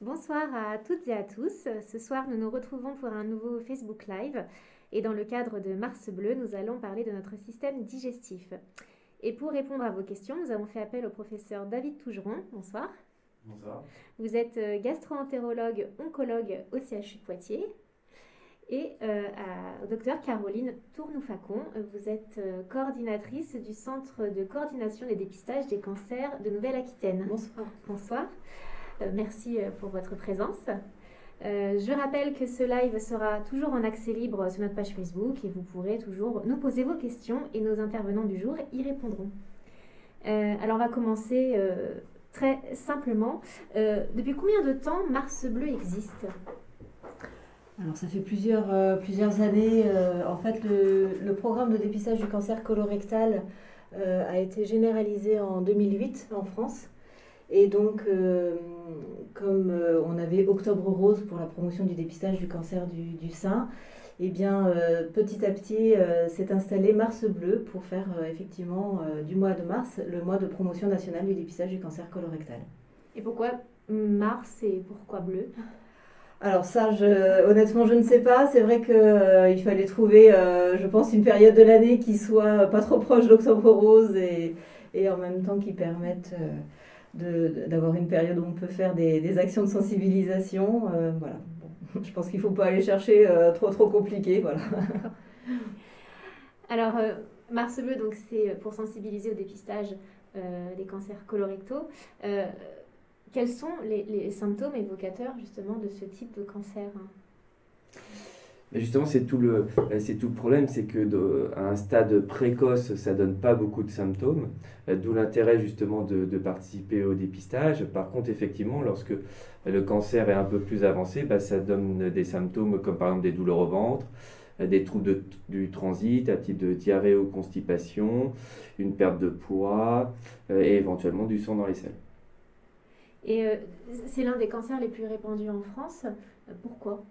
Bonsoir à toutes et à tous. Ce soir, nous nous retrouvons pour un nouveau Facebook Live. Et dans le cadre de Mars Bleu, nous allons parler de notre système digestif. Et pour répondre à vos questions, nous avons fait appel au professeur David Tougeron. Bonsoir. Bonsoir. Vous êtes gastro-entérologue, oncologue au CHU de Poitiers. Et au docteur Caroline Tournou-Facon, vous êtes coordinatrice du Centre de coordination des dépistages des cancers de Nouvelle-Aquitaine. Bonsoir. Bonsoir. Merci pour votre présence. Je rappelle que ce live sera toujours en accès libre sur notre page Facebook et vous pourrez toujours nous poser vos questions et nos intervenants du jour y répondront. Alors on va commencer très simplement. Depuis combien de temps Mars Bleu existe ? Alors ça fait plusieurs années. En fait, le programme de dépistage du cancer colorectal a été généralisé en 2008 en France. Et donc, comme on avait Octobre Rose pour la promotion du dépistage du cancer du sein, eh bien, petit à petit, s'est installé Mars Bleu pour faire effectivement du mois de mars le mois de promotion nationale du dépistage du cancer colorectal. Et pourquoi mars et pourquoi bleu ? Alors ça, honnêtement, je ne sais pas. C'est vrai qu'il fallait trouver, je pense, une période de l'année qui soit pas trop proche d'Octobre Rose et en même temps qui permette d'avoir une période où on peut faire des actions de sensibilisation. Voilà. Bon, je pense qu'il ne faut pas aller chercher trop compliqué. Voilà. Alors, Mars Bleu, donc, c'est pour sensibiliser au dépistage des cancers colorectaux. Quels sont les symptômes évocateurs justement de ce type de cancer ? Mais justement, c'est tout le problème, c'est qu'à un stade précoce, ça ne donne pas beaucoup de symptômes, d'où l'intérêt justement de participer au dépistage. Par contre, effectivement, lorsque le cancer est un peu plus avancé, ça donne des symptômes comme par exemple des douleurs au ventre, des troubles du transit, un type de diarrhée ou constipation, une perte de poids et éventuellement du sang dans les selles. Et c'est l'un des cancers les plus répandus en France. Pourquoi ?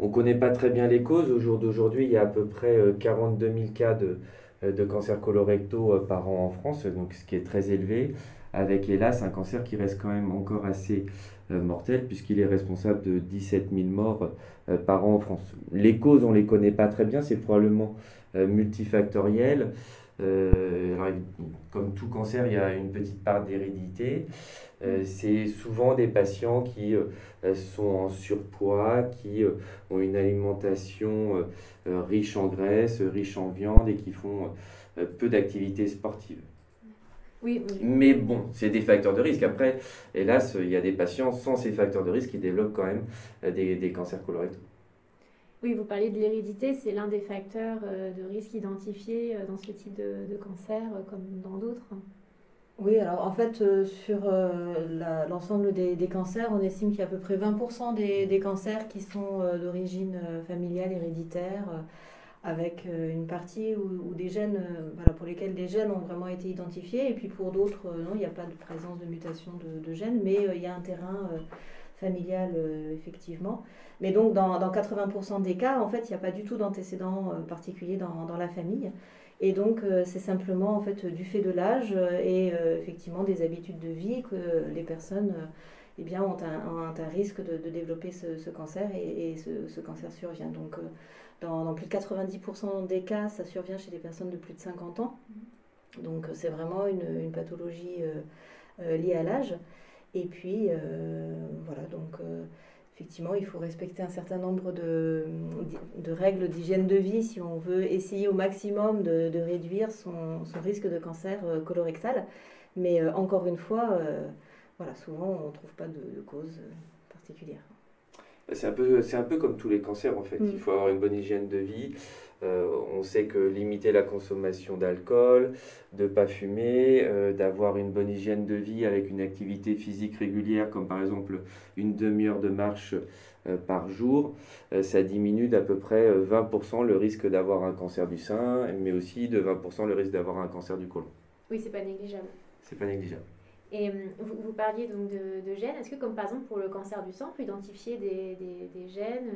On ne connaît pas très bien les causes. Au jour d'aujourd'hui, il y a à peu près 42 000 cas de cancers colorectaux par an en France, donc ce qui est très élevé, avec hélas un cancer qui reste quand même encore assez mortel, puisqu'il est responsable de 17 000 morts par an en France. Les causes, on ne les connaît pas très bien, c'est probablement multifactoriel. Alors, comme tout cancer, il y a une petite part d'hérédité. C'est souvent des patients qui sont en surpoids, qui ont une alimentation riche en graisse, riche en viande et qui font peu d'activités sportives. Oui, oui. Mais bon, c'est des facteurs de risque. Après, hélas, il y a des patients sans ces facteurs de risque qui développent quand même des cancers colorectaux. Oui, vous parliez de l'hérédité, c'est l'un des facteurs de risque identifiés dans ce type de cancer, comme dans d'autres. Oui, alors en fait, sur l'ensemble des cancers, on estime qu'il y a à peu près 20% des cancers qui sont d'origine familiale, héréditaire, avec une partie où des gènes, voilà, pour lesquels des gènes ont vraiment été identifiés, et puis pour d'autres, non, il n'y a pas de présence de mutation de gènes, mais il y a un terrain familial, effectivement. Mais donc, dans 80% des cas, en fait, il n'y a pas du tout d'antécédent particulier dans la famille. Et donc, c'est simplement en fait du fait de l'âge et effectivement des habitudes de vie que les personnes eh bien, ont un risque de développer ce cancer et ce cancer survient. Donc, dans plus de 90% des cas, ça survient chez des personnes de plus de 50 ans. Donc, c'est vraiment une pathologie liée à l'âge. Et puis, voilà, donc effectivement, il faut respecter un certain nombre de règles d'hygiène de vie si on veut essayer au maximum de réduire son risque de cancer colorectal. Mais encore une fois, voilà, souvent on ne trouve pas de cause particulière. C'est un peu comme tous les cancers en fait. Il faut avoir une bonne hygiène de vie. On sait que limiter la consommation d'alcool, de ne pas fumer, d'avoir une bonne hygiène de vie avec une activité physique régulière, comme par exemple une demi-heure de marche par jour, ça diminue d'à peu près 20% le risque d'avoir un cancer du sein, mais aussi de 20% le risque d'avoir un cancer du côlon. Oui, c'est pas négligeable. C'est pas négligeable. Et vous parliez donc de gènes. Est-ce que, comme par exemple pour le cancer du sang, on peut identifier des gènes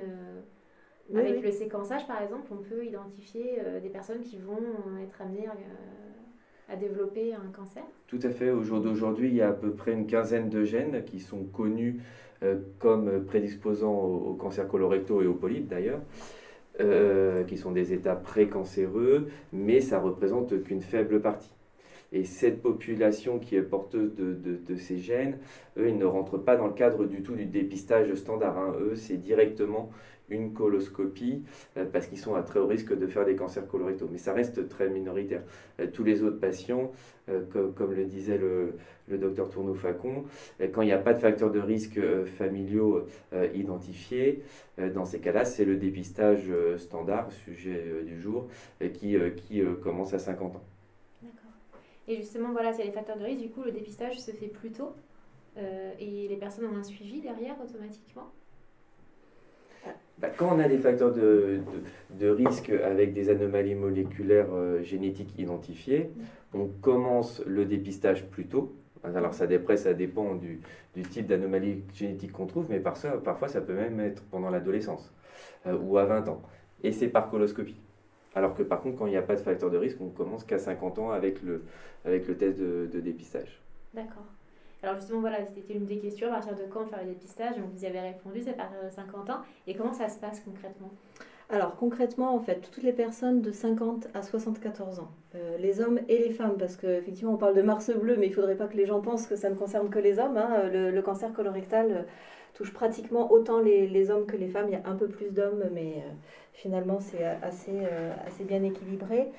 Oui, avec oui. le séquençage, par exemple, on peut identifier des personnes qui vont être amenées à développer un cancer? Tout à fait. Au jour d'aujourd'hui, il y a à peu près une quinzaine de gènes qui sont connus comme prédisposants aux cancers colorectaux et aux polypes d'ailleurs, qui sont des états précancéreux, mais ça représente qu'une faible partie. Et cette population qui est porteuse de ces gènes, eux, ils ne rentrent pas dans le cadre du tout du dépistage standard. Hein. Eux, c'est directement une coloscopie parce qu'ils sont à très haut risque de faire des cancers colorectaux. Mais ça reste très minoritaire. Tous les autres patients, comme le disait le docteur Tourneau-Facon, quand il n'y a pas de facteurs de risque familiaux identifiés, dans ces cas-là, c'est le dépistage standard, sujet du jour, qui commence à 50 ans. Et justement, voilà, c'est les facteurs de risque. Du coup, le dépistage se fait plus tôt et les personnes ont un suivi derrière automatiquement. Quand on a des facteurs de risque avec des anomalies moléculaires génétiques identifiées, on commence le dépistage plus tôt. Alors ça dépend du type d'anomalie génétique qu'on trouve, mais parfois ça peut même être pendant l'adolescence ou à 20 ans. Et c'est par coloscopie. Alors que par contre, quand il n'y a pas de facteur de risque, on commence qu'à 50 ans avec le test de dépistage. D'accord. Alors justement, voilà, c'était une des questions. À partir de quand faire le dépistage? Donc vous y avez répondu, c'est à partir de 50 ans. Et comment ça se passe concrètement? Alors concrètement, en fait, toutes les personnes de 50 à 74 ans, les hommes et les femmes, parce qu'effectivement on parle de Mars bleu, mais il ne faudrait pas que les gens pensent que ça ne concerne que les hommes. Hein. Le cancer colorectal touche pratiquement autant les hommes que les femmes. Il y a un peu plus d'hommes, mais finalement c'est assez bien équilibré.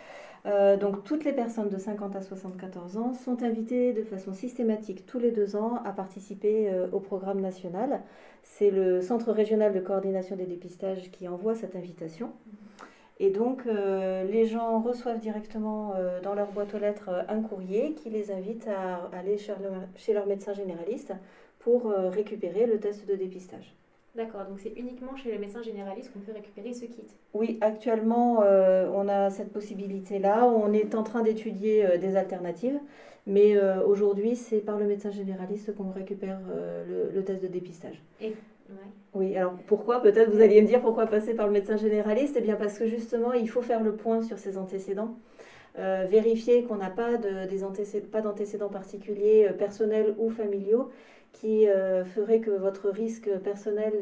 Donc toutes les personnes de 50 à 74 ans sont invitées de façon systématique tous les 2 ans à participer au programme national. C'est le Centre régional de coordination des dépistages qui envoie cette invitation. Et donc les gens reçoivent directement dans leur boîte aux lettres un courrier qui les invite à aller chez leur médecin généraliste pour récupérer le test de dépistage. D'accord, donc c'est uniquement chez le médecin généraliste qu'on peut récupérer ce kit. Oui, actuellement, on a cette possibilité-là. On est en train d'étudier des alternatives, mais aujourd'hui, c'est par le médecin généraliste qu'on récupère le test de dépistage. Ouais. Oui, alors pourquoi? Peut-être vous alliez me dire pourquoi passer par le médecin généraliste? Eh bien parce que justement, il faut faire le point sur ses antécédents. Vérifier qu'on n'a pas d'antécédents particuliers, personnels ou familiaux, qui ferait que votre risque personnel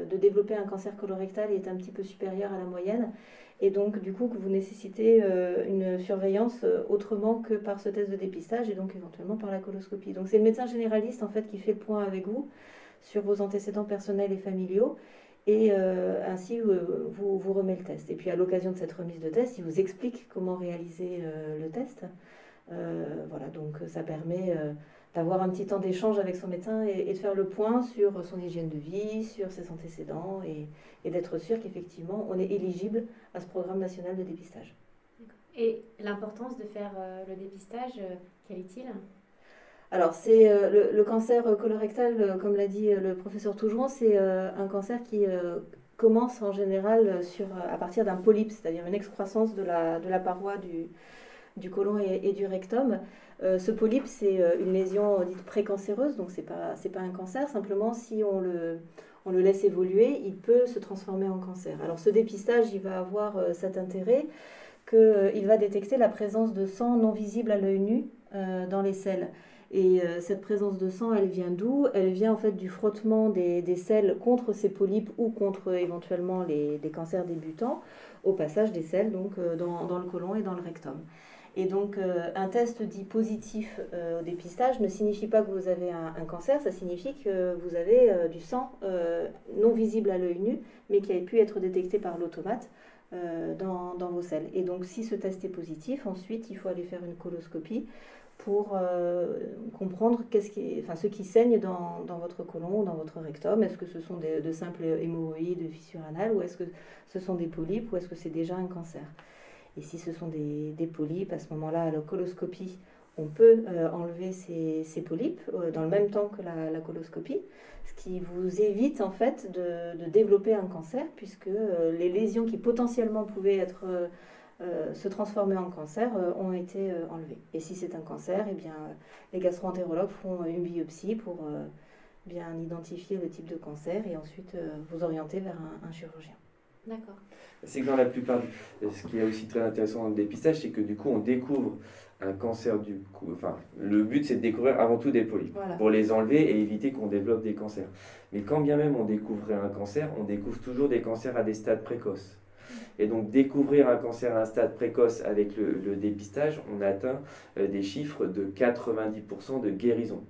de développer un cancer colorectal est un petit peu supérieur à la moyenne. Et donc, du coup, que vous nécessitez une surveillance autrement que par ce test de dépistage et donc éventuellement par la coloscopie. Donc, c'est le médecin généraliste en fait qui fait le point avec vous sur vos antécédents personnels et familiaux et ainsi vous remet le test. Et puis, à l'occasion de cette remise de test, il vous explique comment réaliser le test. Voilà, donc ça permet d'avoir un petit temps d'échange avec son médecin et de faire le point sur son hygiène de vie, sur ses antécédents et d'être sûr qu'effectivement on est éligible à ce programme national de dépistage. Et l'importance de faire le dépistage, quelle est-il ? Alors c'est le cancer colorectal, comme l'a dit le professeur Tougeron, c'est un cancer qui commence en général à partir d'un polype, c'est-à-dire une excroissance de la paroi du côlon et du rectum. Ce polype, c'est une lésion dite précancéreuse, donc c'est pas un cancer. Simplement, si on le laisse évoluer, il peut se transformer en cancer. Alors ce dépistage, il va avoir cet intérêt qu'il va détecter la présence de sang non visible à l'œil nu dans les selles. Et cette présence de sang, elle vient d'où ? Elle vient en fait du frottement des selles contre ces polypes ou contre éventuellement des cancers débutants au passage des selles donc, dans le côlon et dans le rectum. Et donc, un test dit positif au dépistage ne signifie pas que vous avez un cancer, ça signifie que vous avez du sang non visible à l'œil nu, mais qui a pu être détecté par l'automate dans vos selles. Et donc, si ce test est positif, ensuite, il faut aller faire une coloscopie pour comprendre ce qui saigne dans votre côlon ou dans votre rectum. Est-ce que ce sont de simples hémorroïdes, de fissures anales, ou est-ce que ce sont des polypes, ou est-ce que c'est déjà un cancer ? Et si ce sont des polypes, à ce moment-là, à la coloscopie, on peut enlever ces polypes dans le même temps que la coloscopie, ce qui vous évite en fait de développer un cancer, puisque les lésions qui potentiellement pouvaient se transformer en cancer ont été enlevées. Et si c'est un cancer, eh bien, les gastro-entérologues feront une biopsie pour bien identifier le type de cancer et ensuite vous orienter vers un chirurgien. D'accord. C'est que dans la plupart, ce qui est aussi très intéressant dans le dépistage, c'est que du coup on découvre un cancer du cou. Enfin, le but c'est de découvrir avant tout des polypes, voilà, pour les enlever et éviter qu'on développe des cancers. Mais quand bien même on découvrait un cancer, on découvre toujours des cancers à des stades précoces. Et donc découvrir un cancer à un stade précoce avec le dépistage, on atteint des chiffres de 90% de guérison.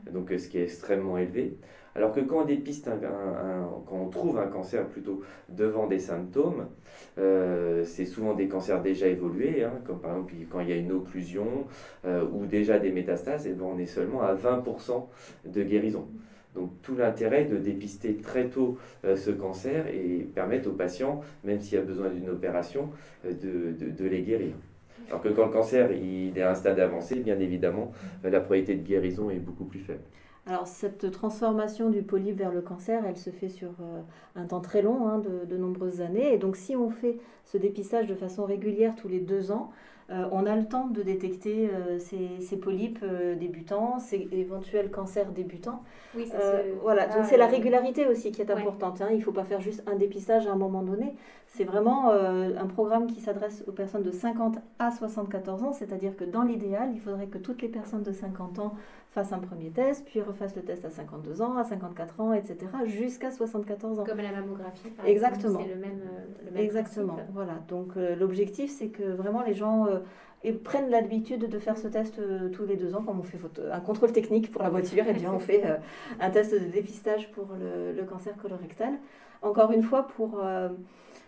Donc ce qui est extrêmement élevé. Alors que quand on dépiste quand on trouve un cancer plutôt devant des symptômes, c'est souvent des cancers déjà évolués, hein, comme par exemple quand il y a une occlusion ou déjà des métastases, et ben on est seulement à 20% de guérison. Donc tout l'intérêt de dépister très tôt ce cancer et permettre aux patients, même s'il y a besoin d'une opération, de les guérir. Alors que quand le cancer il est à un stade avancé, bien évidemment, la probabilité de guérison est beaucoup plus faible. Alors cette transformation du polype vers le cancer, elle se fait sur un temps très long, hein, de nombreuses années. Et donc si on fait ce dépistage de façon régulière tous les 2 ans, on a le temps de détecter ces polypes débutants, ces éventuels cancers débutants. Oui, voilà, donc c'est la régularité aussi qui est importante. Hein. Il ne faut pas faire juste un dépistage à un moment donné. C'est vraiment un programme qui s'adresse aux personnes de 50 à 74 ans, c'est-à-dire que dans l'idéal, il faudrait que toutes les personnes de 50 ans fassent un premier test, puis refassent le test à 52 ans, à 54 ans, etc., jusqu'à 74 ans. Comme la mammographie, par Exactement. exemple, c'est le même Exactement. principe. Voilà. Donc l'objectif, c'est que vraiment les gens prennent l'habitude de faire ce test tous les 2 ans. Comme on fait un contrôle technique pour la voiture, et bien on fait un test de dépistage pour le cancer colorectal. Encore une fois,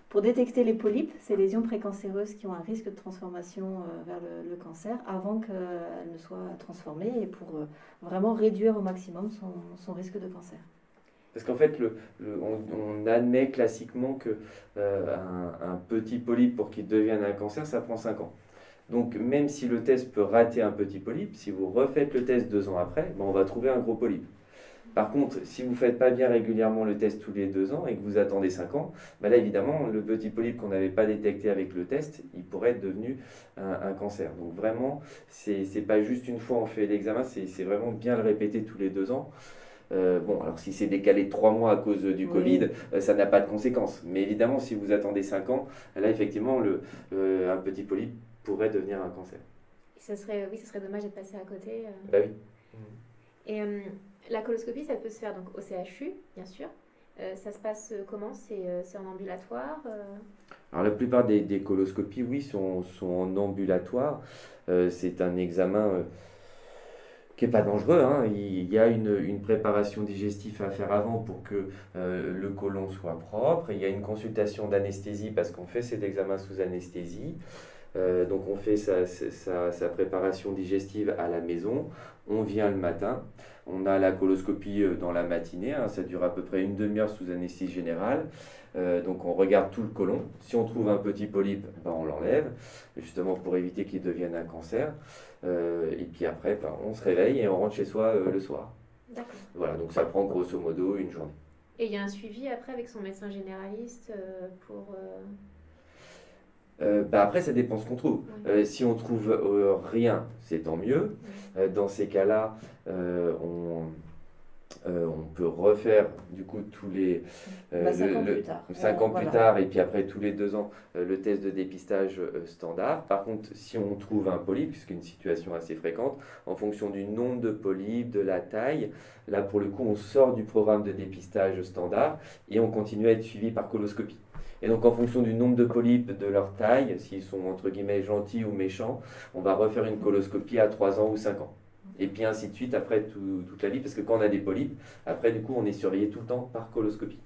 pour détecter les polypes, ces lésions précancéreuses qui ont un risque de transformation vers le cancer avant qu'elles ne soient transformées et pour vraiment réduire au maximum son risque de cancer. Parce qu'en fait, on admet classiquement qu'un petit polype, pour qu'il devienne un cancer, ça prend 5 ans. Donc même si le test peut rater un petit polype, si vous refaites le test 2 ans après, on va trouver un gros polype. Par contre, si vous ne faites pas bien régulièrement le test tous les 2 ans et que vous attendez 5 ans, là évidemment, le petit polype qu'on n'avait pas détecté avec le test, il pourrait être devenu un cancer. Donc vraiment, c'est pas juste une fois on fait l'examen, c'est vraiment bien le répéter tous les 2 ans. Alors si c'est décalé de 3 mois à cause du Covid, ça n'a pas de conséquences. Mais évidemment, si vous attendez 5 ans, là effectivement, un petit polype pourrait devenir un cancer. Et ce serait dommage d'être passé à côté. Bah oui. Et La coloscopie, ça peut se faire donc au CHU, bien sûr. Ça se passe comment? C'est en ambulatoire Alors la plupart des coloscopies, oui, sont en ambulatoire. C'est un examen qui n'est pas dangereux, hein. Il y a une préparation digestive à faire avant pour que le côlon soit propre. Il y a une consultation d'anesthésie parce qu'on fait cet examen sous anesthésie. Donc on fait sa préparation digestive à la maison. On vient le matin. On a la coloscopie dans la matinée, hein. Ça dure à peu près une demi-heure sous anesthésie générale. Donc on regarde tout le côlon. Si on trouve un petit polype, ben on l'enlève, justement pour éviter qu'il devienne un cancer. Et puis après, ben, on se réveille et on rentre chez soi le soir. D'accord. Voilà, donc ça prend grosso modo une journée. Et il y a un suivi après avec son médecin généraliste pour... Bah après, ça dépend ce qu'on trouve. Oui. Si on trouve rien, c'est tant mieux. Dans ces cas-là, on peut refaire du coup tous les 5 ans plus tard. 5 ans plus Voilà. tard et puis après tous les 2 ans le test de dépistage standard. Par contre, si on trouve un polype, ce qui est une situation assez fréquente, en fonction du nombre de polypes, de la taille, là pour le coup on sort du programme de dépistage standard et on continue à être suivi par coloscopie. Et donc en fonction du nombre de polypes, de leur taille, s'ils sont entre guillemets gentils ou méchants, on va refaire une coloscopie à 3 ans ou 5 ans. Et puis ainsi de suite après toute la vie, parce que quand on a des polypes, après du coup on est surveillé tout le temps par coloscopie.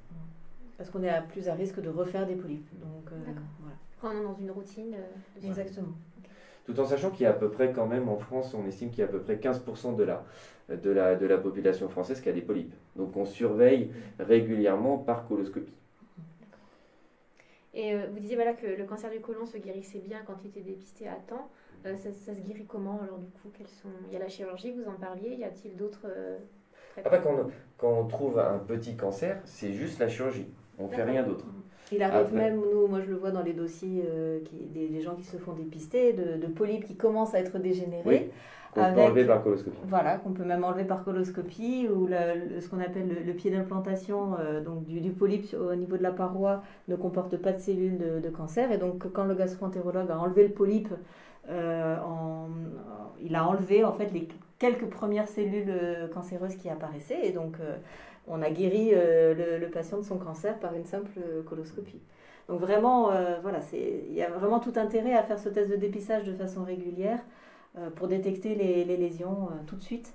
Parce qu'on est plus à risque de refaire des polypes. Donc, D'accord. voilà. Quand on est dans une routine de soins. Exactement. Tout en sachant qu'il y a à peu près quand même en France, on estime qu'il y a à peu près 15% de la population française qui a des polypes. Donc on surveille régulièrement par coloscopie. Et vous disiez voilà, que le cancer du côlon se guérissait bien quand il était dépisté à temps. Ça se guérit comment alors du coup? Il y a la chirurgie, vous en parliez, y a-t-il d'autres Après, traitements? quand on trouve un petit cancer, c'est juste la chirurgie. On ne fait rien d'autre. Il arrive Après. même, moi je le vois dans les dossiers, des gens qui se font dépister, de polypes qui commencent à être dégénérés. Oui, qu'on peut enlever par coloscopie. Voilà, qu'on peut même enlever par coloscopie, ou ce qu'on appelle le pied d'implantation donc du polype au niveau de la paroi ne comporte pas de cellules de cancer. Et donc quand le gastro-entérologue a enlevé le polype, il a enlevé en fait les quelques premières cellules cancéreuses qui apparaissaient. Et donc on a guéri le patient de son cancer par une simple coloscopie. Donc vraiment, voilà, il y a vraiment tout intérêt à faire ce test de dépistage de façon régulière pour détecter les lésions tout de suite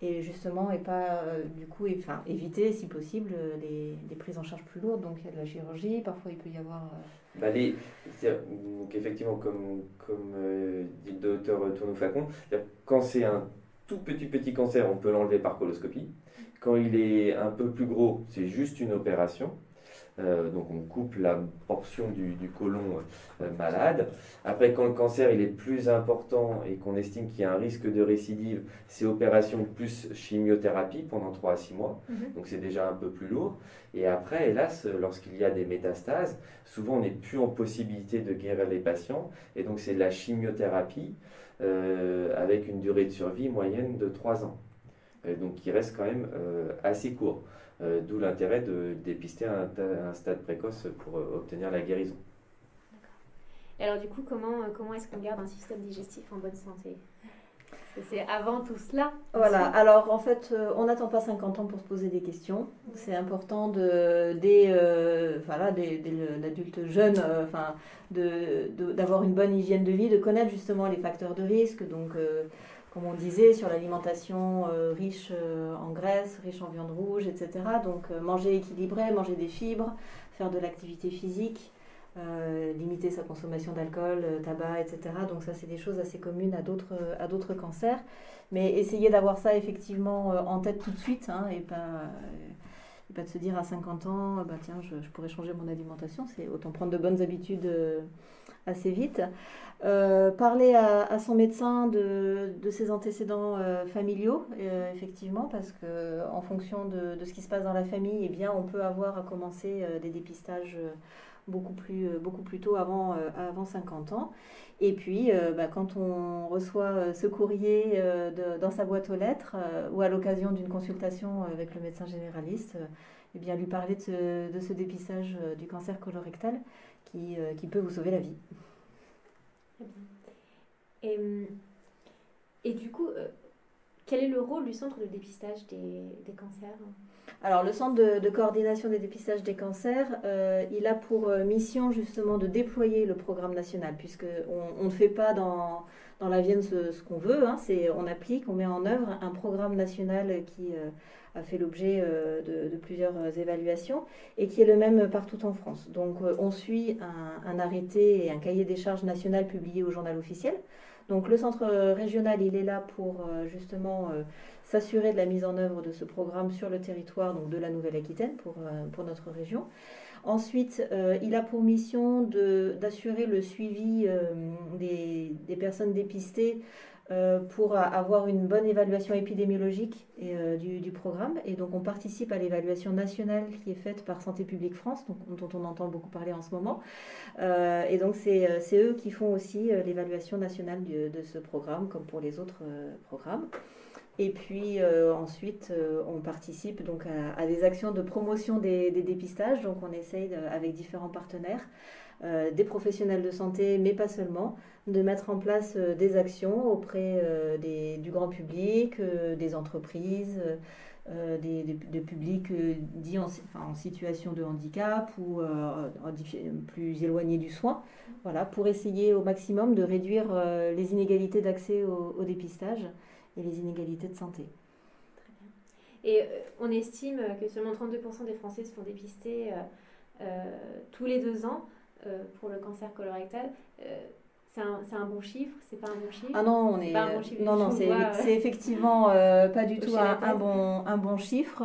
et justement et pas du coup éviter si possible les prises en charge plus lourdes. Donc il y a de la chirurgie, parfois il peut y avoir donc effectivement comme dit le docteur Tourneau-Flacon, quand c'est un tout petit cancer, on peut l'enlever par coloscopie. Quand il est un peu plus gros, c'est juste une opération. Donc on coupe la portion du côlon malade. Après, quand le cancer il est plus important et qu'on estime qu'il y a un risque de récidive, c'est opération plus chimiothérapie pendant 3 à 6 mois. Donc c'est déjà un peu plus lourd. Et après, hélas, lorsqu'il y a des métastases, souvent on n'est plus en possibilité de guérir les patients. Et donc c'est de la chimiothérapie avec une durée de survie moyenne de 3 ans. Donc qui reste quand même assez court. D'où l'intérêt de dépister à un stade précoce pour obtenir la guérison. Et alors du coup, comment est-ce qu'on garde un système digestif en bonne santé? C'est avant tout cela. Voilà, alors en fait, on n'attend pas 50 ans pour se poser des questions. C'est important dès l'adulte jeune, d'avoir une bonne hygiène de vie, de connaître justement les facteurs de risque. Donc, comme on disait, sur l'alimentation riche en graisse, riche en viande rouge, etc. Donc manger équilibré, manger des fibres, faire de l'activité physique, limiter sa consommation d'alcool, tabac, etc. Donc ça, c'est des choses assez communes à d'autres cancers. Mais essayer d'avoir ça effectivement en tête tout de suite, hein, et pas de se dire à 50 ans, tiens, je pourrais changer mon alimentation. C'est autant prendre de bonnes habitudes assez vite. Parler à son médecin de ses antécédents familiaux, effectivement, parce qu'en fonction de ce qui se passe dans la famille, eh bien, on peut avoir à commencer des dépistages beaucoup plus tôt, avant 50 ans. Et puis, quand on reçoit ce courrier dans sa boîte aux lettres ou à l'occasion d'une consultation avec le médecin généraliste, eh bien, lui parler de ce dépistage du cancer colorectal qui peut vous sauver la vie. Très bien. Et du coup, Quel est le rôle du centre de dépistage des cancers? Alors, le centre de coordination des dépistages des cancers, il a pour mission justement de déployer le programme national, puisqu'on ne fait pas dans la Vienne ce qu'on veut, hein, on applique, on met en œuvre un programme national qui a fait l'objet de plusieurs évaluations et qui est le même partout en France. Donc, on suit un arrêté et un cahier des charges national publié au journal officiel. Donc, le centre régional, il est là pour justement s'assurer de la mise en œuvre de ce programme sur le territoire donc de la Nouvelle-Aquitaine pour notre région. Ensuite, il a pour mission d'assurer le suivi des personnes dépistées pour avoir une bonne évaluation épidémiologique du programme. Et donc, on participe à l'évaluation nationale qui est faite par Santé publique France, dont on entend beaucoup parler en ce moment. Et donc, c'est eux qui font aussi l'évaluation nationale de ce programme, comme pour les autres programmes. Et puis ensuite, on participe donc à des actions de promotion des dépistages. Donc, on essaye avec différents partenaires, des professionnels de santé, mais pas seulement, de mettre en place des actions auprès du grand public, des entreprises, des publics dits en situation de handicap ou plus éloignés du soin, voilà, pour essayer au maximum de réduire les inégalités d'accès au dépistage et les inégalités de santé. Très bien. Et on estime que seulement 32% des Français se font dépister tous les 2 ans pour le cancer colorectal. C'est un bon chiffre? C'est pas un bon chiffre? Ah non, c'est effectivement pas du tout un bon chiffre.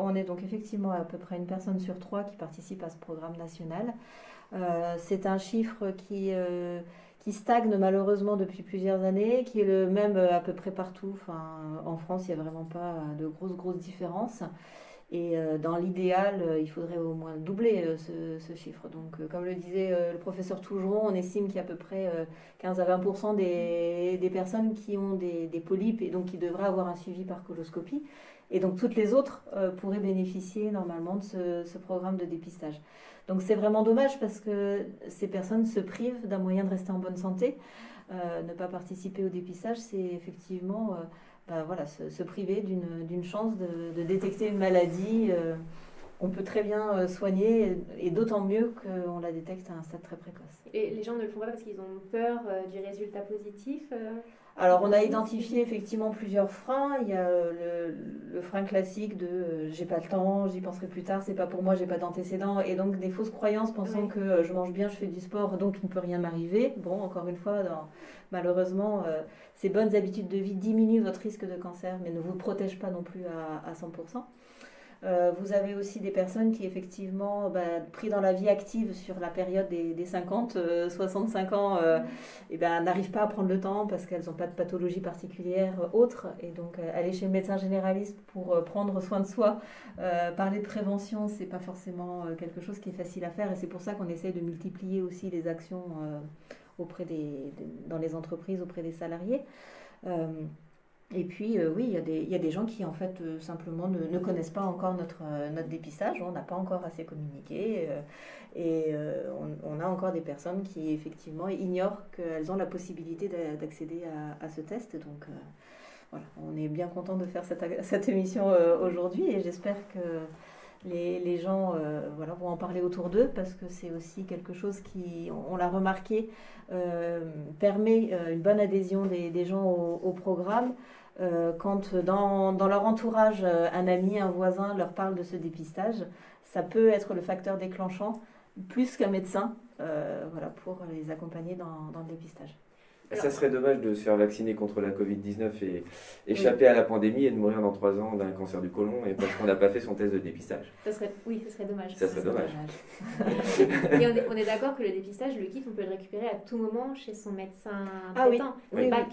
On est donc effectivement à peu près 1 personne sur 3 qui participe à ce programme national. C'est un chiffre qui stagne malheureusement depuis plusieurs années, qui est le même à peu près partout. Enfin, en France, il n'y a vraiment pas de grosses différences. Et dans l'idéal, il faudrait au moins doubler ce chiffre. Donc, comme le disait le professeur Tougeron, on estime qu'il y a à peu près 15 à 20% des personnes qui ont des polypes et donc qui devraient avoir un suivi par coloscopie. Et donc, toutes les autres pourraient bénéficier normalement de ce programme de dépistage. Donc, c'est vraiment dommage parce que ces personnes se privent d'un moyen de rester en bonne santé. Ne pas participer au dépistage, c'est effectivement se priver d'une chance de détecter une maladie. On peut très bien soigner, et d'autant mieux qu'on la détecte à un stade très précoce. Et les gens ne le font pas parce qu'ils ont peur du résultat positif? Alors, on a identifié effectivement plusieurs freins. Il y a le frein classique de j'ai pas le temps, j'y penserai plus tard, c'est pas pour moi, j'ai pas d'antécédents. Et donc, des fausses croyances pensant que je mange bien, je fais du sport, donc il ne peut rien m'arriver. Bon, encore une fois, malheureusement, ces bonnes habitudes de vie diminuent votre risque de cancer, mais ne vous protègent pas non plus à 100%. Vous avez aussi des personnes qui, effectivement, pris dans la vie active sur la période des 50, 65 ans, n'arrivent pas à prendre le temps parce qu'elles n'ont pas de pathologie particulière autre. Et donc, aller chez le médecin généraliste pour prendre soin de soi, parler de prévention, c'est pas forcément quelque chose qui est facile à faire. Et c'est pour ça qu'on essaye de multiplier aussi les actions dans les entreprises, auprès des salariés. Et puis, oui, il y a des gens qui, en fait, simplement ne connaissent pas encore notre dépistage. On n'a pas encore assez communiqué. On a encore des personnes qui, effectivement, ignorent qu'elles ont la possibilité d'accéder à ce test. Donc, voilà, on est bien content de faire cette émission aujourd'hui. Et j'espère que les gens vont en parler autour d'eux, parce que c'est aussi quelque chose qui, on l'a remarqué, permet une bonne adhésion des gens au programme. Quand dans leur entourage, un ami, un voisin leur parle de ce dépistage, ça peut être le facteur déclenchant, plus qu'un médecin, pour les accompagner dans le dépistage. Ça serait dommage de se faire vacciner contre la Covid-19 et échapper à la pandémie et de mourir dans 3 ans d'un cancer du côlon, et parce qu'on n'a pas fait son test de dépistage. Ce serait dommage. Ça serait dommage. Et on est d'accord que le dépistage, le kit, on peut le récupérer à tout moment chez son médecin traitant. Oui, pas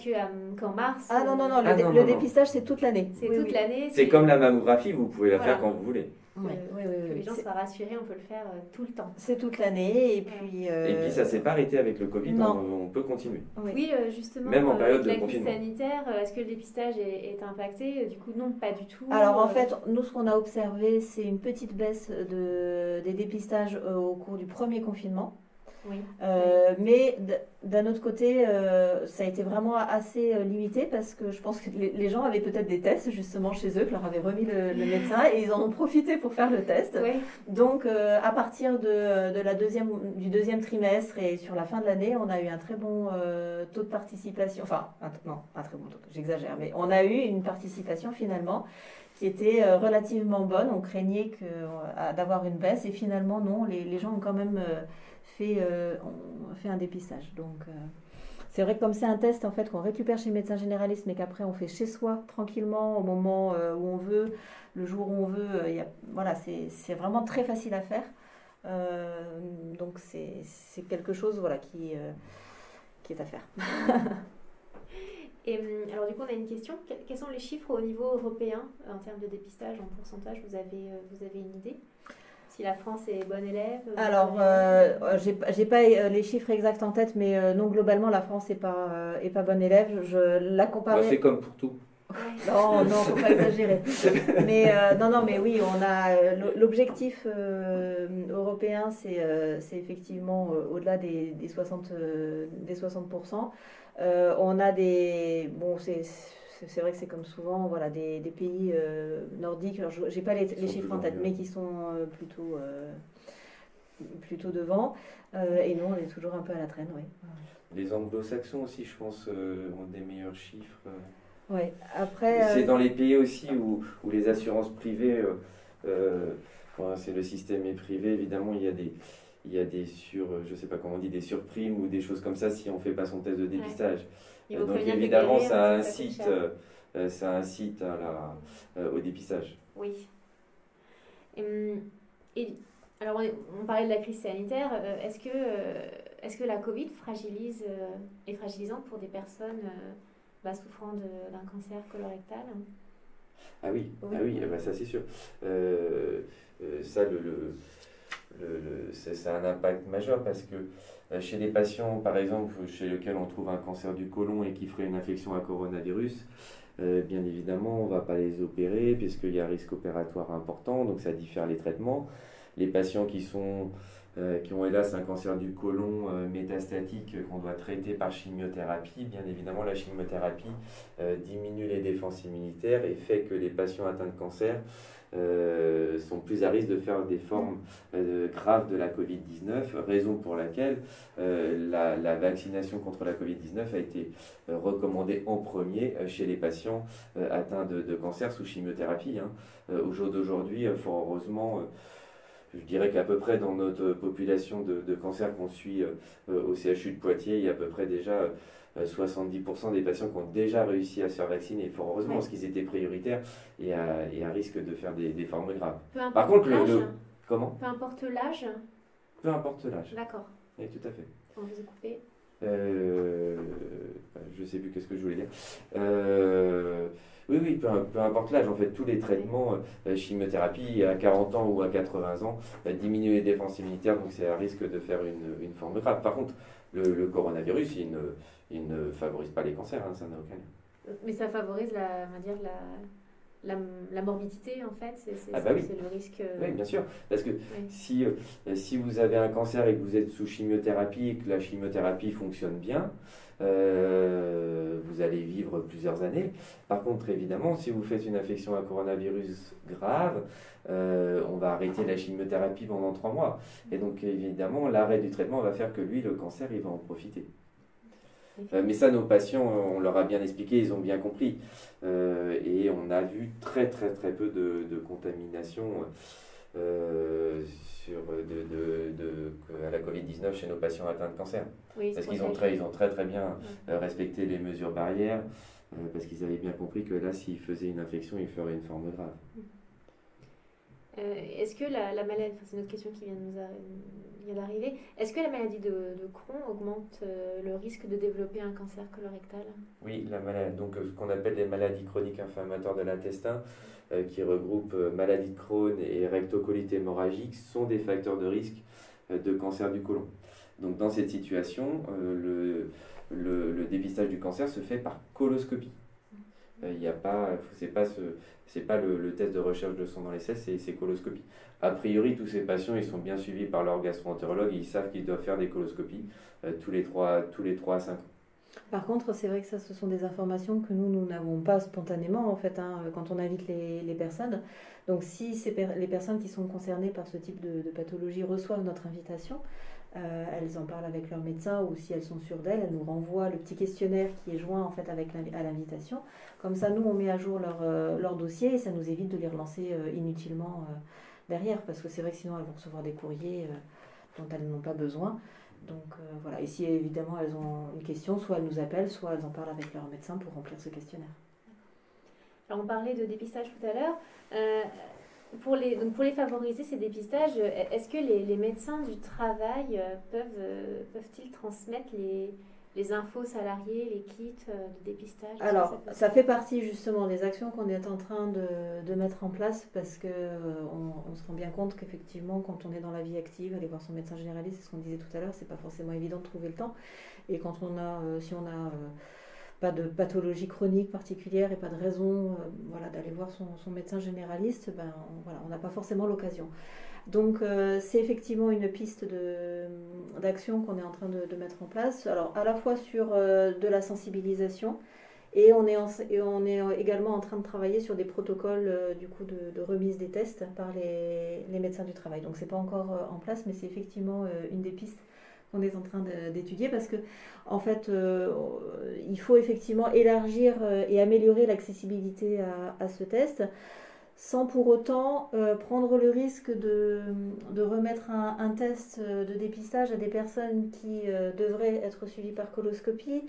qu'en mars. Le dépistage, c'est toute l'année. C'est toute l'année. C'est comme la mammographie, vous pouvez la faire quand vous voulez. Que les gens soient rassurés, on peut le faire tout le temps. C'est toute l'année, et puis ça ne s'est pas arrêté avec le Covid, on peut continuer. Oui, justement, même en période de la confinement. crise sanitaire, est-ce que le dépistage est impacté? Du coup, non, pas du tout. Alors en fait, nous, ce qu'on a observé, c'est une petite baisse des dépistages au cours du premier confinement. Oui. Mais d'un autre côté, ça a été vraiment assez limité parce que je pense que les gens avaient peut-être des tests justement chez eux que leur avait remis le médecin et ils en ont profité pour faire le test. Oui. Donc à partir du deuxième trimestre et sur la fin de l'année, on a eu un très bon taux de participation. Enfin, non, un très bon taux, j'exagère, mais on a eu une participation finalement qui était relativement bonne. On craignait d'avoir une baisse et finalement non, les gens ont quand même fait un dépistage. Donc c'est vrai que comme c'est un test en fait qu'on récupère chez le médecin généraliste mais qu'après on fait chez soi tranquillement au moment où on veut, le jour où on veut, voilà, c'est vraiment très facile à faire. Donc c'est quelque chose voilà, qui est à faire. Et alors du coup, on a une question. Quels sont les chiffres au niveau européen en termes de dépistage, en pourcentage? Vous avez une idée? Si la France est bonne élève? Alors, j'ai pas les chiffres exacts en tête, mais non, globalement, la France est pas bonne élève. Je la compare. C'est comme pour tout. Non, faut pas exagérer. Mais non, mais oui, on a l'objectif européen, c'est effectivement au-delà des 60%. On a bon, c'est vrai que c'est comme souvent, voilà, des pays nordiques. Alors, j'ai pas les chiffres en tête, mais qui sont plutôt devant. Et nous, on est toujours un peu à la traîne, oui. Les anglo-saxons aussi, je pense, ont des meilleurs chiffres. Ouais. Après, c'est dans les pays aussi où les assurances privées, c'est le système est privé, évidemment, il y a des je sais pas comment on dit, des surprimes ou des choses comme ça si on fait pas son test de dépistage. Ouais. Donc évidemment, ça incite au dépistage. Oui. Et alors, on parlait de la crise sanitaire. Est-ce que la Covid est fragilisante pour des personnes souffrant d'un cancer colorectal? Ah oui, ça c'est sûr. Ça, ça a un impact majeur parce que chez les patients, par exemple, chez lesquels on trouve un cancer du côlon et qui ferait une infection à coronavirus, bien évidemment, on ne va pas les opérer puisqu'il y a un risque opératoire important, donc ça diffère les traitements. Les patients qui ont hélas un cancer du côlon métastatique qu'on doit traiter par chimiothérapie, bien évidemment, la chimiothérapie diminue les défenses immunitaires et fait que les patients atteints de cancer sont plus à risque de faire des formes graves de la Covid-19, raison pour laquelle la vaccination contre la Covid-19 a été recommandée en premier chez les patients atteints de cancer sous chimiothérapie. Au jour d'aujourd'hui, fort heureusement, je dirais qu'à peu près dans notre population de cancer qu'on suit au CHU de Poitiers, il y a à peu près déjà 70% des patients qui ont déjà réussi à se faire vacciner, fort heureusement, parce qu'ils étaient prioritaires et à risque de faire des formes graves. Par contre, comment? Peu importe l'âge? Peu importe l'âge. D'accord. Oui, tout à fait. On vous a coupé. Je sais plus qu'est-ce que je voulais dire. Oui, peu importe l'âge, en fait, tous les traitements, chimiothérapie à 40 ans ou à 80 ans, diminuent les défenses immunitaires, donc c'est à risque de faire une forme grave. Par contre, le coronavirus, il ne favorise pas les cancers, ça n'a aucun lien. Mais ça favorise la morbidité, en fait, c'est le risque. Oui, bien sûr, parce que si vous avez un cancer et que vous êtes sous chimiothérapie et que la chimiothérapie fonctionne bien, vous allez vivre plusieurs années. Par contre, évidemment, si vous faites une infection à coronavirus grave, on va arrêter la chimiothérapie pendant 3 mois. Et donc, évidemment, l'arrêt du traitement va faire que lui, le cancer, il va en profiter. Mais ça, nos patients, on leur a bien expliqué, ils ont bien compris. Et on a vu très peu de contamination à la Covid-19 chez nos patients atteints de cancer. Oui, parce qu'ils ont très bien respecté les mesures barrières, parce qu'ils avaient bien compris que là, s'ils faisaient une infection, ils feraient une forme grave. Est-ce que la maladie, c'est une autre question qui vient d'arriver, est-ce que la maladie de Crohn augmente le risque de développer un cancer colorectal? Oui, donc ce qu'on appelle les maladies chroniques inflammatoires de l'intestin, qui regroupent maladie de Crohn et rectocolite hémorragique, sont des facteurs de risque de cancer du côlon. Donc dans cette situation, le dépistage du cancer se fait par coloscopie. Il n'y a pas, c'est pas le test de recherche de sang dans les selles, c'est coloscopie. A priori, tous ces patients, ils sont bien suivis par leur gastro-entérologue et ils savent qu'ils doivent faire des coloscopies tous les 3 à 5 ans. Par contre, c'est vrai que ça, ce sont des informations que nous n'avons pas spontanément, en fait, hein, quand on invite les personnes. Donc, si les personnes qui sont concernées par ce type de pathologie reçoivent notre invitation, elles en parlent avec leur médecin, ou si elles sont sûres d'elles, elles nous renvoient le petit questionnaire qui est joint en fait à l'invitation. Comme ça, nous, on met à jour leur dossier et ça nous évite de les relancer inutilement derrière, parce que c'est vrai que sinon elles vont recevoir des courriers dont elles n'ont pas besoin. Donc voilà, et si évidemment elles ont une question, soit elles nous appellent, soit elles en parlent avec leur médecin pour remplir ce questionnaire. Alors on parlait de dépistage tout à l'heure. Pour les favoriser, ces dépistages, est-ce que les médecins du travail peuvent-ils transmettre les infos aux salariés, les kits de dépistage? Alors, ça fait partie justement des actions qu'on est en train de mettre en place, parce qu'on on se rend bien compte qu'effectivement, quand on est dans la vie active, aller voir son médecin généraliste, c'est ce qu'on disait tout à l'heure, c'est pas forcément évident de trouver le temps. Et quand si on a pas de pathologie chronique particulière et pas de raison d'aller voir son médecin généraliste, on n'a pas forcément l'occasion. Donc c'est effectivement une piste d'action qu'on est en train de mettre en place. Alors à la fois sur de la sensibilisation, et on est également en train de travailler sur des protocoles du coup de remise des tests par les médecins du travail. Donc c'est pas encore en place, mais c'est effectivement une des pistes qu'on est en train d'étudier, parce que en fait il faut effectivement élargir et améliorer l'accessibilité à ce test, sans pour autant prendre le risque de remettre un test de dépistage à des personnes qui devraient être suivies par coloscopie,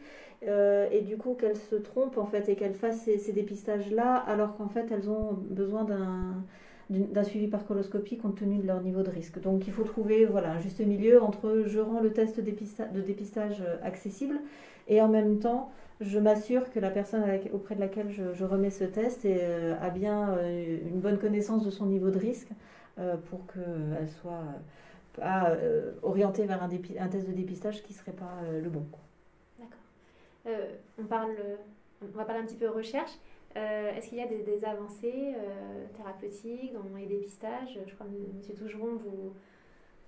et du coup qu'elles se trompent en fait et qu'elles fassent ces dépistages-là, alors qu'en fait elles ont besoin d'un suivi par coloscopie compte tenu de leur niveau de risque. Donc il faut trouver un juste milieu entre je rends le test de dépistage accessible et en même temps je m'assure que la personne auprès de laquelle je remets ce test a bien une bonne connaissance de son niveau de risque pour qu'elle soit orientée vers un test de dépistage qui ne serait pas le bon. D'accord. On va parler un petit peu recherche. Est-ce qu'il y a des avancées thérapeutiques dans les dépistages? Je crois que M. Tougeron,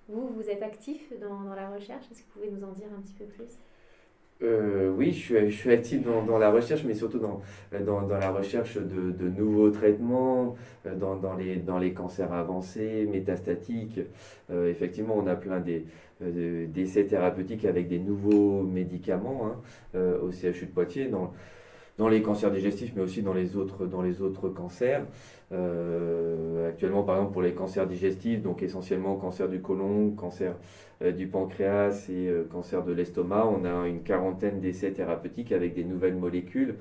vous êtes actif dans la recherche. Est-ce que vous pouvez nous en dire un petit peu plus? Oui, je suis actif dans la recherche, mais surtout dans la recherche de nouveaux traitements, dans les cancers avancés, métastatiques. Effectivement, on a plein d'essais thérapeutiques avec des nouveaux médicaments au CHU de Poitiers, dans les cancers digestifs, mais aussi dans les autres cancers. Actuellement, par exemple, pour les cancers digestifs, donc essentiellement cancer du côlon, cancer du pancréas et cancer de l'estomac, on a une quarantaine d'essais thérapeutiques avec des nouvelles molécules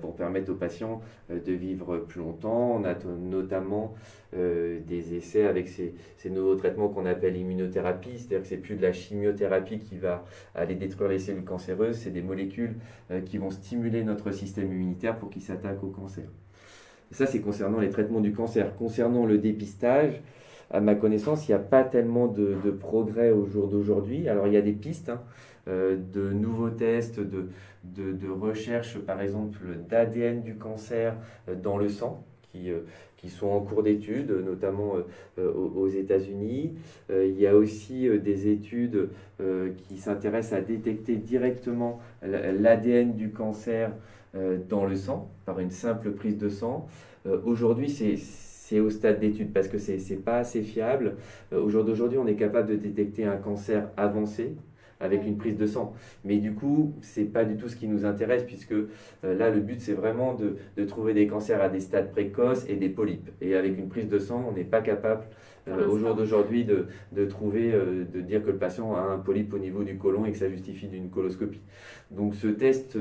pour permettre aux patients de vivre plus longtemps. On a notamment des essais avec ces nouveaux traitements qu'on appelle immunothérapie, c'est-à-dire que c'est plus de la chimiothérapie qui va aller détruire les cellules cancéreuses, c'est des molécules qui vont stimuler notre système immunitaire pour qu'il s'attaque au cancer. Et ça, c'est concernant les traitements du cancer. Concernant le dépistage, à ma connaissance, il n'y a pas tellement de progrès au jour d'aujourd'hui. Alors, il y a des pistes de nouveaux tests, de recherche, par exemple, d'ADN du cancer dans le sang, qui sont en cours d'étude, notamment aux États-Unis. Il y a aussi des études qui s'intéressent à détecter directement l'ADN du cancer dans le sang, par une simple prise de sang. Aujourd'hui, c'est au stade d'étude parce que c'est pas assez fiable. Au jour d'aujourd'hui, on est capable de détecter un cancer avancé avec une prise de sang. Mais du coup, c'est pas du tout ce qui nous intéresse, puisque là, le but, c'est vraiment de trouver des cancers à des stades précoces et des polypes. Et avec une prise de sang, on n'est pas capable, au jour d'aujourd'hui, de trouver, de dire que le patient a un polype au niveau du côlon et que ça justifie d'une coloscopie. Donc ce test...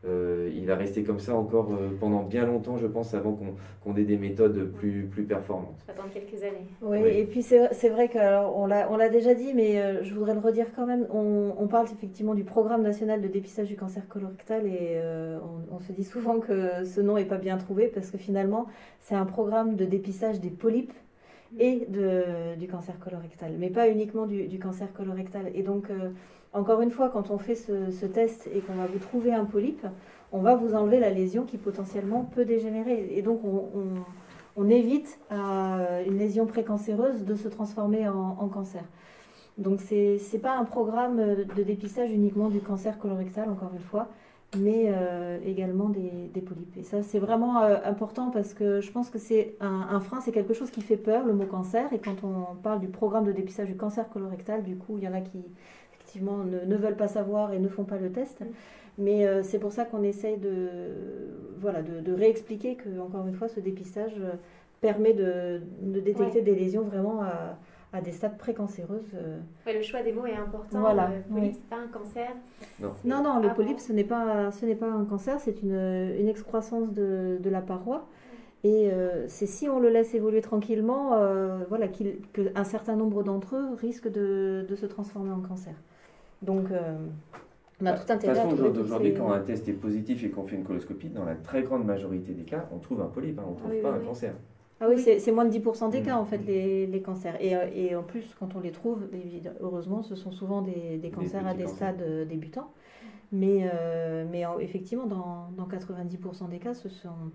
il va rester comme ça encore pendant bien longtemps, je pense, avant qu'on ait des méthodes plus performantes. Ça va attendre quelques années. Oui, et puis c'est vrai qu'on l'a déjà dit, mais je voudrais le redire quand même. On parle effectivement du programme national de dépistage du cancer colorectal et on se dit souvent que ce nom n'est pas bien trouvé parce que finalement, c'est un programme de dépistage des polypes et du cancer colorectal, mais pas uniquement du cancer colorectal. Et donc... encore une fois, quand on fait ce test et qu'on va vous trouver un polype, on va vous enlever la lésion qui potentiellement peut dégénérer. Et donc, on évite à une lésion précancéreuse de se transformer en cancer. Donc, ce n'est pas un programme de dépistage uniquement du cancer colorectal, encore une fois, mais également des polypes. Et ça, c'est vraiment important parce que je pense que c'est un frein, c'est quelque chose qui fait peur, le mot cancer. Et quand on parle du programme de dépistage du cancer colorectal, du coup, il y en a qui, effectivement, ne veulent pas savoir et ne font pas le test. Mais c'est pour ça qu'on essaye de réexpliquer que, encore une fois, ce dépistage permet de détecter des lésions vraiment à des stades précancéreuses. Le choix des mots est important. Voilà. Le polype, c'est pas un cancer. Non, le polype, ce n'est pas un cancer, c'est une excroissance de la paroi. Et c'est si on le laisse évoluer tranquillement, qu'un certain nombre d'entre eux risquent de se transformer en cancer. Donc, on a tout intérêt à trouver. De toute façon, aujourd'hui, quand un test est positif et qu'on fait une coloscopie, dans la très grande majorité des cas, on trouve un polype, on ne trouve pas un cancer. Ah oui, c'est moins de 10% des cas, en fait, les cancers. Et en plus, quand on les trouve, heureusement, ce sont souvent des cancers à des stades débutants. Mais effectivement, dans 90% des cas,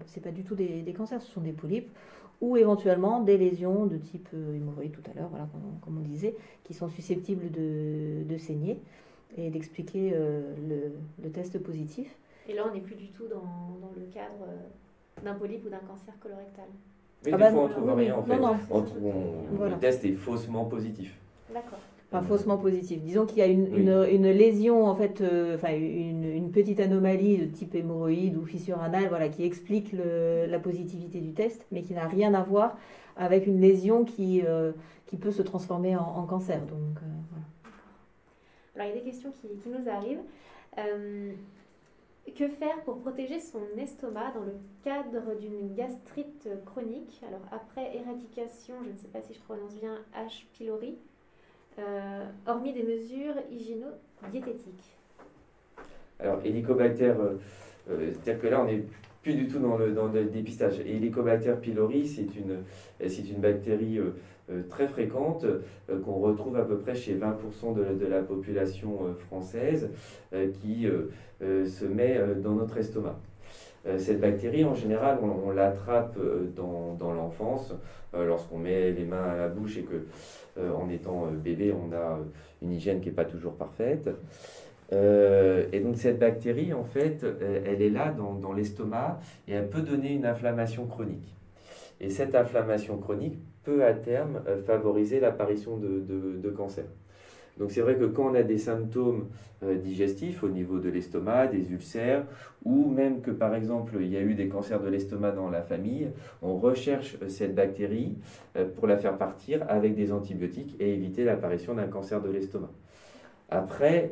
c'est pas du tout des cancers, ce sont des polypes ou éventuellement des lésions de type hémorroïde tout à l'heure, voilà, comme on disait, qui sont susceptibles de saigner et d'expliquer le test positif. Et là, on n'est plus du tout dans le cadre d'un polype ou d'un cancer colorectal. Mais des fois, on ne trouve rien, en fait. Non. Le test est faussement positif. D'accord. Enfin, faussement positif. Disons qu'il y a une lésion, en fait, une petite anomalie de type hémorroïde ou fissure anale, voilà, qui explique la positivité du test, mais qui n'a rien à voir avec une lésion qui peut se transformer en cancer. Donc, voilà. Alors, il y a des questions qui nous arrivent. Que faire pour protéger son estomac dans le cadre d'une gastrite chronique? Alors, après éradication, je ne sais pas si je prononce bien, H. pylori, hormis des mesures hygiéno-diététiques. Alors, Helicobacter, c'est-à-dire que là, on n'est plus du tout dans le dépistage. Et Helicobacter pylori, c'est une bactérie très fréquente qu'on retrouve à peu près chez 20% de la population française qui se met dans notre estomac. Cette bactérie, en général, on l'attrape dans l'enfance lorsqu'on met les mains à la bouche et que, en étant bébé, on a une hygiène qui n'est pas toujours parfaite. Et donc cette bactérie, en fait, elle est là dans l'estomac et elle peut donner une inflammation chronique. Et cette inflammation chronique peut à terme favoriser l'apparition de cancer. Donc c'est vrai que quand on a des symptômes digestifs au niveau de l'estomac, des ulcères, ou même que par exemple il y a eu des cancers de l'estomac dans la famille, on recherche cette bactérie pour la faire partir avec des antibiotiques et éviter l'apparition d'un cancer de l'estomac. Après,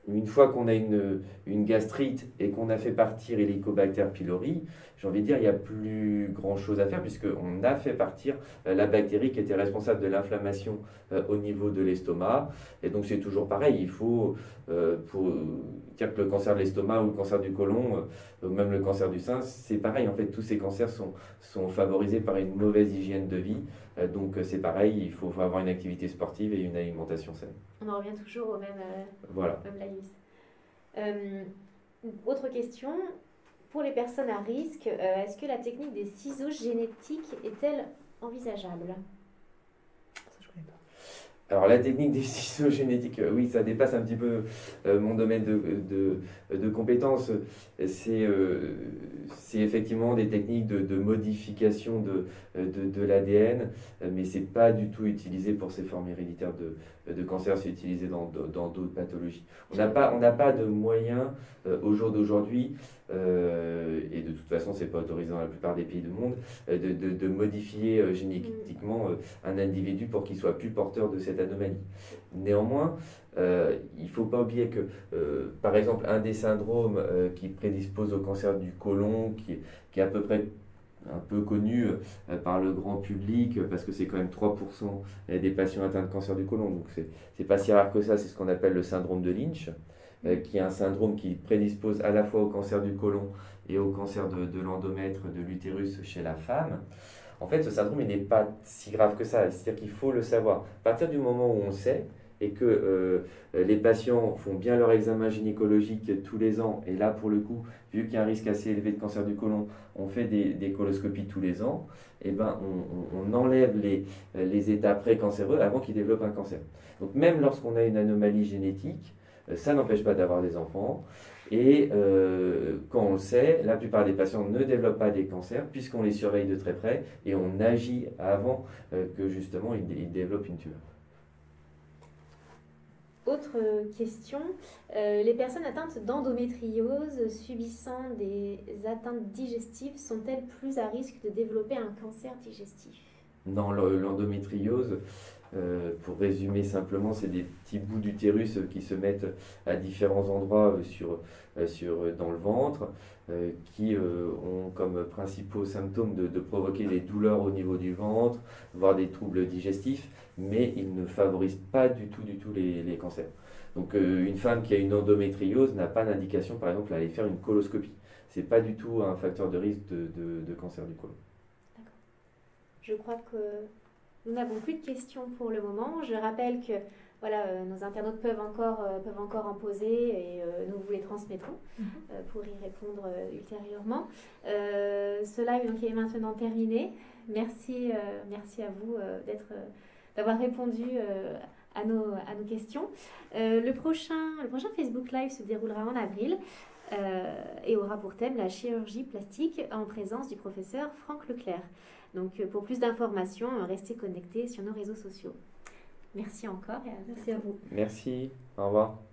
une fois qu'on a une gastrite et qu'on a fait partir Helicobacter pylori, j'ai envie de dire, il n'y a plus grand-chose à faire puisqu'on a fait partir la bactérie qui était responsable de l'inflammation au niveau de l'estomac. Et donc c'est toujours pareil, il faut, pour dire que le cancer de l'estomac ou le cancer du côlon, ou même le cancer du sein, c'est pareil. En fait, tous ces cancers sont favorisés par une mauvaise hygiène de vie. Donc c'est pareil, il faut avoir une activité sportive et une alimentation saine. On en revient toujours au même, voilà. Même laïus. Autre question, pour les personnes à risque, est-ce que la technique des ciseaux génétiques est-elle envisageable? Ça, je connais pas. Alors la technique des ciseaux génétiques, oui, ça dépasse un petit peu mon domaine de compétences. C'est effectivement des techniques de modification de l'ADN, mais ce n'est pas du tout utilisé pour ces formes héréditaires de cancer, c'est utilisé dans d'autres pathologies. On n'a pas de moyens au jour d'aujourd'hui, et de toute façon ce n'est pas autorisé dans la plupart des pays du monde, de modifier génétiquement un individu pour qu'il soit plus porteur de cette anomalie. Néanmoins, il ne faut pas oublier que, par exemple, un des syndromes qui prédispose au cancer du côlon, qui est à peu près un peu connu par le grand public, parce que c'est quand même 3% des patients atteints de cancer du côlon, donc c'est pas si rare que ça, c'est ce qu'on appelle le syndrome de Lynch, qui est un syndrome qui prédispose à la fois au cancer du côlon et au cancer de l'endomètre, de l'utérus chez la femme. En fait, ce syndrome, il n'est pas si grave que ça, c'est-à-dire qu'il faut le savoir. À partir du moment où on sait, et que les patients font bien leur examen gynécologique tous les ans, et là pour le coup, vu qu'il y a un risque assez élevé de cancer du côlon, on fait des coloscopies tous les ans, et ben on enlève les états précancéreux avant qu'ils développent un cancer. Donc même lorsqu'on a une anomalie génétique, ça n'empêche pas d'avoir des enfants. Et quand on le sait, la plupart des patients ne développent pas des cancers puisqu'on les surveille de très près et on agit avant que justement ils développent une tumeur. Autre question, les personnes atteintes d'endométriose subissant des atteintes digestives sont-elles plus à risque de développer un cancer digestif? Dans l'endométriose, pour résumer simplement, c'est des petits bouts d'utérus qui se mettent à différents endroits dans le ventre, qui ont comme principaux symptômes de provoquer des douleurs au niveau du ventre, voire des troubles digestifs, mais ils ne favorisent pas du tout les cancers. Donc une femme qui a une endométriose n'a pas d'indication, par exemple, à aller faire une coloscopie. Ce n'est pas du tout un facteur de risque de cancer du côlon. D'accord. Je crois que nous n'avons plus de questions pour le moment. Je rappelle que voilà, nos internautes peuvent encore en poser et nous vous les transmettrons pour y répondre ultérieurement. Ce live donc, est maintenant terminé. Merci à vous d'avoir répondu à nos questions. Le prochain Facebook Live se déroulera en avril et aura pour thème la chirurgie plastique en présence du professeur Franck Leclerc. Donc, pour plus d'informations, restez connectés sur nos réseaux sociaux. Merci encore et merci à vous. Merci, au revoir.